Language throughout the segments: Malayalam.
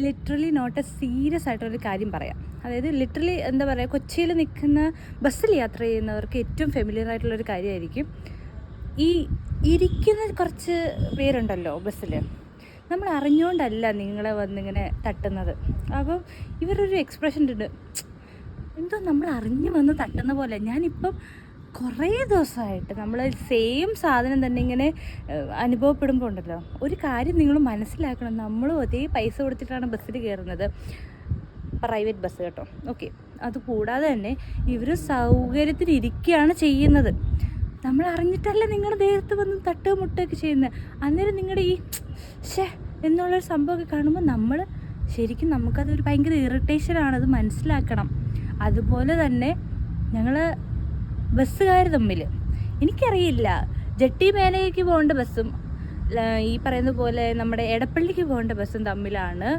ലിറ്ററലി നോട്ട് എ സീരിയസ് ആയിട്ടൊരു കാര്യം പറയാം. അതായത് ലിറ്ററലി എന്താ പറയുക, കൊച്ചിയിൽ നിൽക്കുന്ന ബസ്സിൽ യാത്ര ചെയ്യുന്നവർക്ക് ഏറ്റവും ഫെമിലിയർ ആയിട്ടുള്ളൊരു കാര്യമായിരിക്കും ഈ ഇരിക്കുന്ന കുറച്ച് പേരുണ്ടല്ലോ ബസ്സിൽ. നമ്മൾ അറിഞ്ഞുകൊണ്ടല്ല നിങ്ങളെ വന്നിങ്ങനെ തട്ടുന്നത്. അപ്പം ഇവരൊരു എക്സ്പ്രഷൻ ഉണ്ട്, എന്തോ നമ്മൾ അറിഞ്ഞു വന്ന് തട്ടുന്ന പോലെ. ഞാനിപ്പം കുറേ ദിവസമായിട്ട് നമ്മൾ സെയിം സാധനം തന്നെ ഇങ്ങനെ അനുഭവപ്പെടുമ്പോൾ ഉണ്ടല്ലോ, ഒരു കാര്യം നിങ്ങൾ മനസ്സിലാക്കണം, നമ്മളും അതേ പൈസ കൊടുത്തിട്ടാണ് ബസ്സിൽ കയറുന്നത്, പ്രൈവറ്റ് ബസ് കേട്ടോ. ഓക്കെ, അതുകൂടാതെ തന്നെ ഇവർ സൗകര്യത്തിന് ഇരിക്കുകയാണ് ചെയ്യുന്നത്. നമ്മൾ അറിഞ്ഞിട്ടല്ല നിങ്ങളുടെ ദേഹത്ത് വന്ന് തട്ടുക മുട്ടുകയൊക്കെ ചെയ്യുന്നത്. അന്നേരം നിങ്ങളുടെ ഈ എന്നുള്ളൊരു സംഭവമൊക്കെ കാണുമ്പോൾ നമ്മൾ ശരിക്കും നമുക്കതൊരു ഭയങ്കര ഇറിറ്റേഷനാണത്, മനസ്സിലാക്കണം. അതുപോലെ തന്നെ ഞങ്ങൾ ബസ്സുകാർ തമ്മിൽ, എനിക്കറിയില്ല, ജെട്ടി മേനയ്ക്ക് പോകേണ്ട ബസ്സും ഈ പറയുന്ന പോലെ നമ്മുടെ എടപ്പള്ളിക്ക് പോകേണ്ട ബസ്സും തമ്മിലാണ്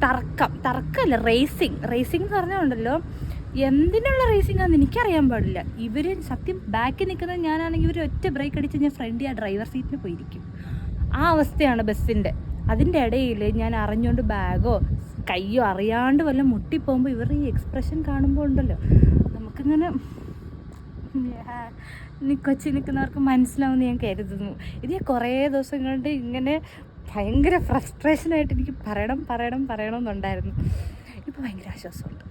തർക്കമല്ല, റേസിങ് എന്ന് പറഞ്ഞുണ്ടല്ലോ, എന്തിനുള്ള റേസിംഗ് ആണെന്ന് എനിക്കറിയാൻ പാടില്ല. ഇവർ സത്യം ബാക്കിൽ നിൽക്കുന്നത് ഞാനാണെങ്കിൽ ഇവർ ഒറ്റ ബ്രേക്ക് അടിച്ച് ഞാൻ ഫ്രണ്ടിൽ ആ ഡ്രൈവർ സീറ്റിൽ പോയിരിക്കും. ആ അവസ്ഥയാണ് ബസ്സിൻ്റെ. അതിൻ്റെ ഇടയിൽ ഞാൻ അറിഞ്ഞുകൊണ്ട് ബാഗോ കയ്യോ അറിയാണ്ട് വല്ല മുട്ടിപ്പോകുമ്പോൾ ഇവർ ഈ എക്സ്പ്രഷൻ കാണുമ്പോൾ ഉണ്ടല്ലോ, നമുക്കിങ്ങനെ കൊച്ചി നിൽക്കുന്നവർക്ക് മനസ്സിലാവുമെന്ന് ഞാൻ കരുതുന്നു. ഇത് കുറേ ദിവസം കൊണ്ട് ഇങ്ങനെ ഭയങ്കര ഫ്രസ്ട്രേഷനായിട്ട് എനിക്ക് പറയണം എന്നുണ്ടായിരുന്നു. ഇപ്പോൾ ഭയങ്കര ആശ്വാസമുണ്ട്.